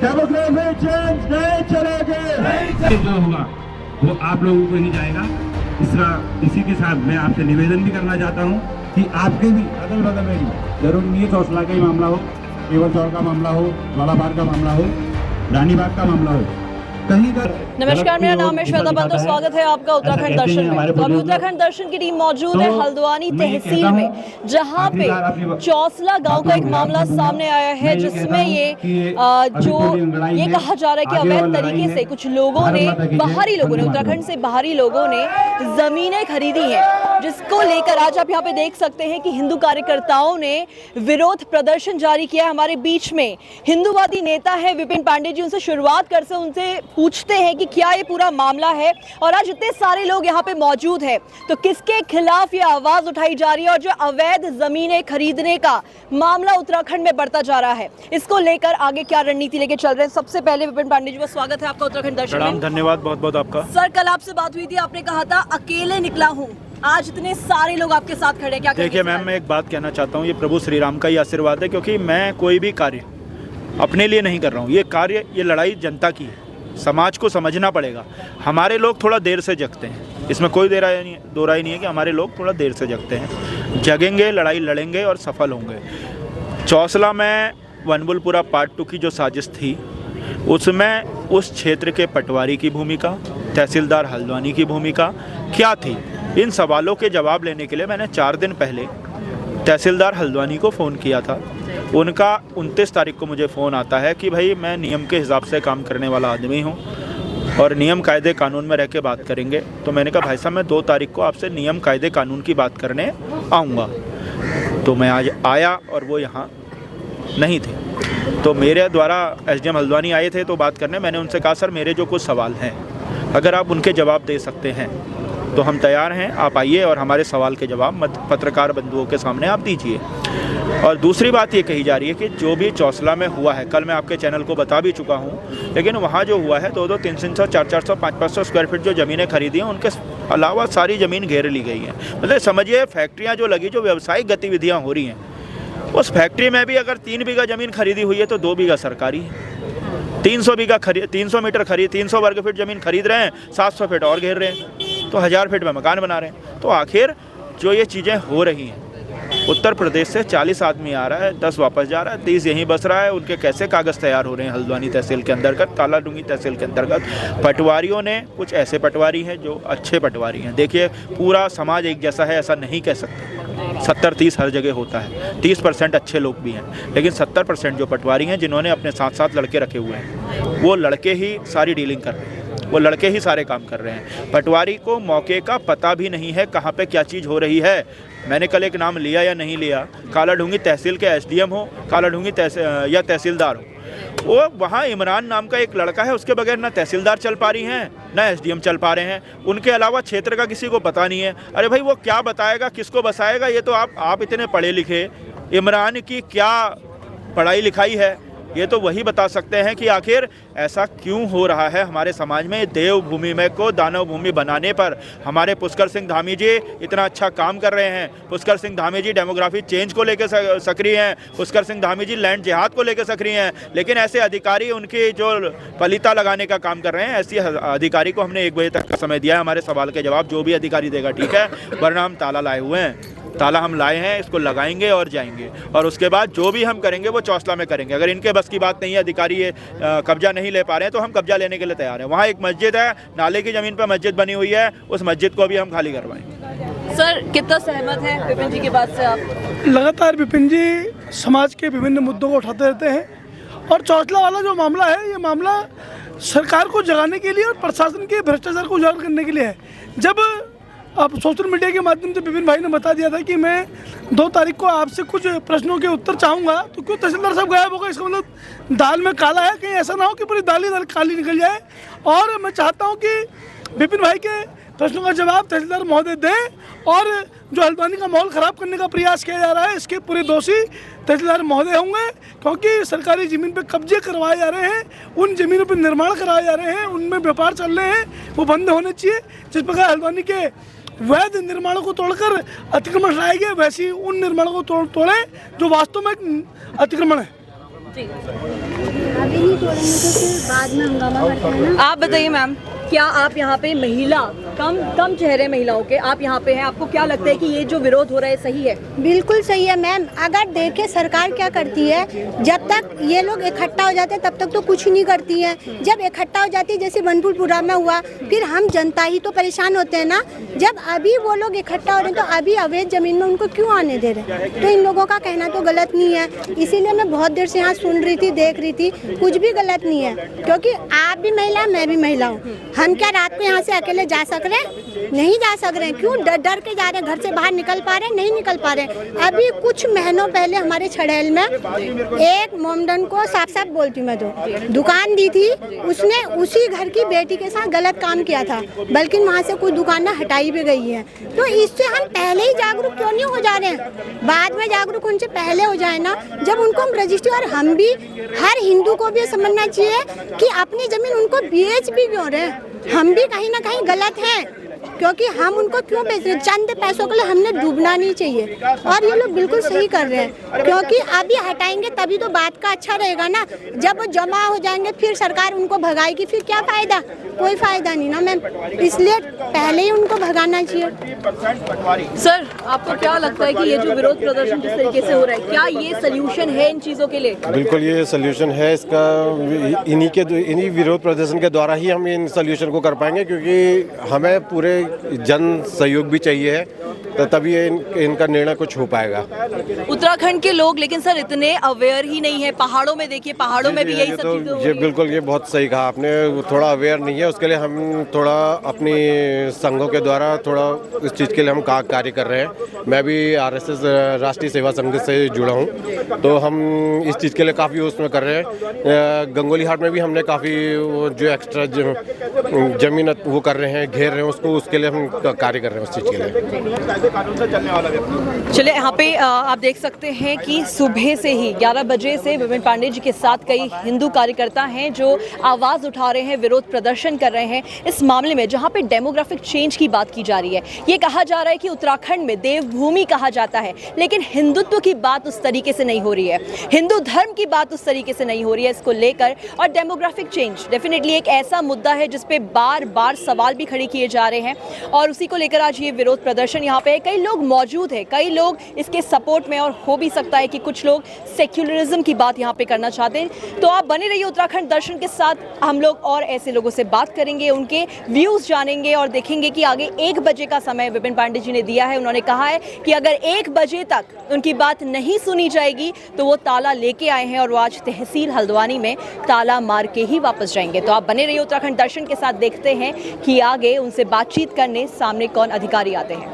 Demographic change नहीं चलेगी। जो होगा वो आप लोगों को ही जाएगा। इसी के साथ मैं आपसे निवेदन भी करना चाहता हूँ कि आपके भी अगल बगल में भी जरूर नहीं है चौसला का ही मामला हो, केवल चौड़ का मामला हो, लालाबार का मामला हो, रानीबाग का मामला हो, कहीं का। नमस्कार, मेरा नाम है श्वेता पंत और स्वागत है आपका उत्तराखंड दर्शन में। तो अभी उत्तराखंड दर्शन की टीम मौजूद है हल्द्वानी तहसील में, जहां पे चौसला गांव का एक मामला सामने आया है, जिसमें ये कहा जा रहा है कि अवैध तरीके से कुछ लोगों ने, बाहरी लोगों ने, उत्तराखंड से बाहरी लोगों ने जमीनें खरीदी हैं, जिसको लेकर आज आप यहाँ पे देख सकते हैं कि हिंदू कार्यकर्ताओं ने विरोध प्रदर्शन जारी किया है। हमारे बीच में हिंदूवादी नेता है विपिन पांडे जी, उनसे शुरुआत कर से उनसे पूछते हैं कि क्या ये पूरा मामला है और आज इतने सारे लोग यहाँ पे मौजूद हैं, तो किसके खिलाफ ये आवाज उठाई जा रही है और जो अवैध जमीनें खरीदने का मामला उत्तराखंड में बढ़ता जा रहा है, इसको लेकर आगे क्या रणनीति लेके चल रहे हैं। सबसे पहले विपिन पांडे जी का स्वागत है आपका उत्तराखंड दर्शन में। धन्यवाद बहुत बहुत आपका। सर, कल आपसे बात हुई थी, आपने कहा था अकेले निकला हूँ, आज इतने सारे लोग आपके साथ खड़े हैं, क्या? देखिए मैम, मैं एक बात कहना चाहता हूँ, ये प्रभु श्री राम का ही आशीर्वाद है, क्योंकि मैं कोई भी कार्य अपने लिए नहीं कर रहा हूँ। ये कार्य, ये लड़ाई जनता की है, समाज को समझना पड़ेगा। हमारे लोग थोड़ा देर से जगते हैं, इसमें कोई दो राय नहीं है कि हमारे लोग थोड़ा देर से जगते हैं। जगेंगे, लड़ाई लड़ेंगे और सफल होंगे। चौसला में वनबुलपुरा पार्ट 2 की जो साजिश थी, उसमें उस क्षेत्र के पटवारी की भूमिका, तहसीलदार हल्द्वानी की भूमिका क्या थी, इन सवालों के जवाब लेने के लिए मैंने 4 दिन पहले तहसीलदार हल्द्वानी को फ़ोन किया था। उनका 29 तारीख को मुझे फ़ोन आता है कि भाई मैं नियम के हिसाब से काम करने वाला आदमी हूँ और नियम कायदे कानून में रह के बात करेंगे। तो मैंने कहा भाई साहब, मैं 2 तारीख को आपसे नियम कायदे कानून की बात करने आऊँगा। तो मैं आज आया और वो यहाँ नहीं थे, तो मेरे द्वारा SDM हल्द्वानी आए थे तो बात करने। मैंने उनसे कहा सर, मेरे जो कुछ सवाल हैं, अगर आप उनके जवाब दे सकते हैं तो हम तैयार हैं, आप आइए और हमारे सवाल के जवाब पत्रकार बंधुओं के सामने आप दीजिए। और दूसरी बात ये कही जा रही है कि जो भी चौसला में हुआ है, कल मैं आपके चैनल को बता भी चुका हूँ, लेकिन वहाँ जो हुआ है 200, 300, 400, 500 स्क्वायर फीट जो ज़मीनें खरीदी हैं, उनके अलावा सारी ज़मीन घेर ली गई है। मतलब समझिए, फैक्ट्रियाँ जो लगी, जो व्यावसायिक गतिविधियाँ हो रही हैं, उस फैक्ट्री में भी अगर 3 बीघा ज़मीन खरीदी हुई है तो 2 बीघा सरकारी है। 300 मीटर 300 वर्ग फीट ज़मीन खरीद रहे हैं, 700 फीट और घेर रहे हैं, तो 1000 फीट में मकान बना रहे हैं। तो आखिर जो ये चीज़ें हो रही हैं, उत्तर प्रदेश से 40 आदमी आ रहा है, 10 वापस जा रहा है, 30 यहीं बस रहा है, उनके कैसे कागज़ तैयार हो रहे हैं हल्द्वानी तहसील के अंतर्गत, कालाडूंगी तहसील के अंतर्गत। पटवारियों ने, कुछ ऐसे पटवारी हैं जो अच्छे पटवारी हैं। देखिए, पूरा समाज एक जैसा है ऐसा नहीं कह सकते, 70-30 हर जगह होता है, 30% अच्छे लोग भी हैं, लेकिन 70% जो पटवारी हैं, जिन्होंने अपने साथ साथ लड़के रखे हुए हैं, वो लड़के ही सारी डीलिंग कर रहे हैं, वो लड़के ही सारे काम कर रहे हैं। पटवारी को मौके का पता भी नहीं है कहाँ पे क्या चीज़ हो रही है। मैंने कल एक नाम लिया या नहीं लिया, कालाडूंगी तहसील के SDM हो, कालाडूंगी या तहसीलदार हो, वो वहाँ इमरान नाम का एक लड़का है, उसके बगैर ना तहसीलदार चल पा रही हैं, ना SDM चल पा रहे हैं। उनके अलावा क्षेत्र का किसी को पता नहीं है। अरे भाई, वो क्या बताएगा, किसको बसाएगा? ये तो आप इतने पढ़े लिखे, इमरान की क्या पढ़ाई लिखाई है, ये तो वही बता सकते हैं कि आखिर ऐसा क्यों हो रहा है हमारे समाज में। देवभूमि में को दानव भूमि बनाने पर हमारे पुष्कर सिंह धामी जी इतना अच्छा काम कर रहे हैं। पुष्कर सिंह धामी जी डेमोग्राफी चेंज को लेकर सक्रिय हैं, पुष्कर सिंह धामी जी लैंड जिहाद को लेकर सक्रिय हैं, लेकिन ऐसे अधिकारी उनकी जो पलिता लगाने का काम कर रहे हैं, ऐसी अधिकारी को हमने 1 बजे तक का समय दिया है। हमारे सवाल के जवाब जो भी अधिकारी देगा ठीक है, वरना हम ताला लाए हुए हैं, ताला हम लाए हैं, इसको लगाएंगे और जाएंगे। और उसके बाद जो भी हम करेंगे वो चौसला में करेंगे। अगर इनके बस की बात नहीं है, अधिकारी ये कब्जा नहीं ले पा रहे हैं, तो हम कब्जा लेने के लिए तैयार हैं। वहाँ एक मस्जिद है, नाले की ज़मीन पर मस्जिद बनी हुई है, उस मस्जिद को भी हम खाली करवाएंगे। सर, कितना सहमत है विपिन जी की बात से आप? लगातार विपिन जी समाज के विभिन्न मुद्दों को उठाते रहते हैं और चौसला वाला जो मामला है, ये मामला सरकार को जगाने के लिए और प्रशासन के भ्रष्टाचार को उजागर करने के लिए है। जब आप सोशल मीडिया के माध्यम से विपिन भाई ने बता दिया था कि मैं 2 तारीख को आपसे कुछ प्रश्नों के उत्तर चाहूँगा, तो क्यों तहसीलदार साहब गायब होगा? इसका मतलब दाल में काला है, कहीं ऐसा ना हो कि पूरी दाल ही काली निकल जाए। और मैं चाहता हूँ कि विपिन भाई के प्रश्नों का जवाब तहसीलदार महोदय दें, और जो हल्द्वानी का माहौल ख़राब करने का प्रयास किया जा रहा है, इसके पूरे दोषी तहसीलदार महोदय होंगे, क्योंकि सरकारी ज़मीन पे कब्जे करवाए जा रहे हैं, उन ज़मीनों पे निर्माण कराए जा रहे हैं, उनमें व्यापार चल रहे हैं, वो बंद होने चाहिए। जिस प्रकार हल्द्वानी के वैध निर्माणों को तोड़कर अतिक्रमण लाए गए, वैसे ही उन निर्माणों को तोड़े जो वास्तव में एक अतिक्रमण है। तोड़ेंगे तो फिर बाद में हंगामा करते हैं ना। आप बताइए मैम, क्या आप यहाँ पे महिला, कम चेहरे महिलाओं के, आप यहाँ पे हैं, आपको क्या लगता है कि ये जो विरोध हो रहा है सही है? बिल्कुल सही है मैम। अगर देखे सरकार क्या करती है, जब तक ये लोग इकट्ठा हो जाते हैं तब तक तो कुछ नहीं करती है। जब इकट्ठा हो जाती है, जैसे बनपुरपुरा में हुआ, फिर हम जनता ही तो परेशान होते हैं ना। जब अभी वो लोग इकट्ठा हो रहे हैं तो अभी अवैध जमीन में उनको क्यों आने दे रहे हैं? तो इन लोगों का कहना तो गलत नहीं है। इसीलिए मैं बहुत देर से यहाँ सुन रही थी, देख रही थी, कुछ भी गलत नहीं है, क्योंकि आप भी महिला, मैं भी महिला हूँ। हम क्या रात को यहाँ से अकेले जा सक रहे हैं? नहीं जा सक रहे हैं। क्यों डर के जा रहे हैं? घर से बाहर निकल पा रहे हैं? नहीं निकल पा रहे हैं। अभी कुछ महीनों पहले हमारे छड़ैल में एक मोमडन को साफ बोलती मैं तो दुकान दी थी, उसने उसी घर की बेटी के साथ गलत काम किया था, बल्कि वहाँ से कुछ दुकानें हटाई भी गई है। तो इससे हम पहले ही जागरूक क्यों नहीं हो जा रहे हैं? बाद में जागरूक उनसे पहले हो जाए ना, जब उनको हम रजिस्ट्री। और हम भी, हर हिंदू को भी समझना चाहिए कि अपनी जमीन उनको बेच भी क्यों रहे हैं? हम भी कहीं ना कहीं गलत हैं, क्योंकि हम उनको क्यों बेच रहे हैं? चंद पैसों के लिए हमने डूबना नहीं चाहिए। और ये लोग बिल्कुल सही कर रहे हैं, क्योंकि अभी हटाएंगे तभी तो बात का अच्छा रहेगा ना। जब वो जमा हो जाएंगे फिर सरकार उनको भगाएगी, फिर क्या फायदा? कोई फायदा नहीं ना मैम। इसलिए पहले ही उनको भगाना चाहिए। सर, आपको क्या लगता है कि ये जो विरोध प्रदर्शन जिस तरीके से हो रहा है, क्या ये सोल्यूशन है इन चीज़ों के लिए? बिल्कुल ये सोल्यूशन है इसका। इन्हीं विरोध प्रदर्शन के द्वारा ही हम इन सोल्यूशन को कर पाएंगे, क्योंकि हमें पूरे जन सहयोग भी चाहिए है, तो तभी इनका निर्णय कुछ हो पाएगा। उत्तराखंड के लोग लेकिन सर इतने अवेयर ही नहीं है। पहाड़ों में देखिए, पहाड़ों में भी यही सब चीजें हो रही ये हैं। बिल्कुल, ये बहुत सही कहा आपने। थोड़ा अवेयर नहीं है, उसके लिए हम थोड़ा अपनी संघों के द्वारा थोड़ा इस चीज़ के लिए हम कार्य कर रहे हैं। मैं भी RSS राष्ट्रीय सेवा संघ से जुड़ा हूँ, तो हम इस चीज़ के लिए काफ़ी उसमें कर रहे हैं। गंगोली हाट में भी हमने काफ़ी जो एक्स्ट्रा जमीन वो कर रहे हैं, घेर रहे हैं उसको, उसके लिए हम कार्य कर रहे हैं उस चीज़ के लिए। चलिए, यहाँ पे आप देख सकते हैं कि सुबह से ही 11 बजे से विपिन पांडे जी के साथ कई हिंदू कार्यकर्ता हैं जो आवाज़ उठा रहे हैं, विरोध प्रदर्शन कर रहे हैं इस मामले में, जहाँ पे डेमोग्राफिक चेंज की बात की जा रही है। ये कहा जा रहा है कि उत्तराखंड में देवभूमि कहा जाता है, लेकिन हिंदुत्व की बात उस तरीके से नहीं हो रही है, हिंदू धर्म की बात उस तरीके से नहीं हो रही है इसको लेकर। और डेमोग्राफिक चेंज डेफिनेटली एक ऐसा मुद्दा है जिस पे बार बार सवाल भी खड़े किए जा रहे हैं, और उसी को लेकर आज ये विरोध प्रदर्शन यहाँ पे कई लोग मौजूद हैं, कई लोग इसके सपोर्ट में, और हो भी सकता है कि कुछ लोग सेक्युलरिज्म की बात यहाँ पे करना चाहते हैं। तो आप बने रहिए उत्तराखंड दर्शन के साथ, हम लोग और ऐसे लोगों से बात करेंगे, उनके व्यूज जानेंगे और देखेंगे कि आगे 1 बजे का समय विपिन पांडे जी ने दिया है। उन्होंने कहा है कि अगर 1 बजे तक उनकी बात नहीं सुनी जाएगी तो वो ताला लेके आए हैं, और वो आज तहसील हल्द्वानी में ताला मार के ही वापस जाएंगे। तो आप बने रहिए उत्तराखंड दर्शन के साथ, देखते हैं कि आगे उनसे बातचीत करने सामने कौन अधिकारी आते हैं।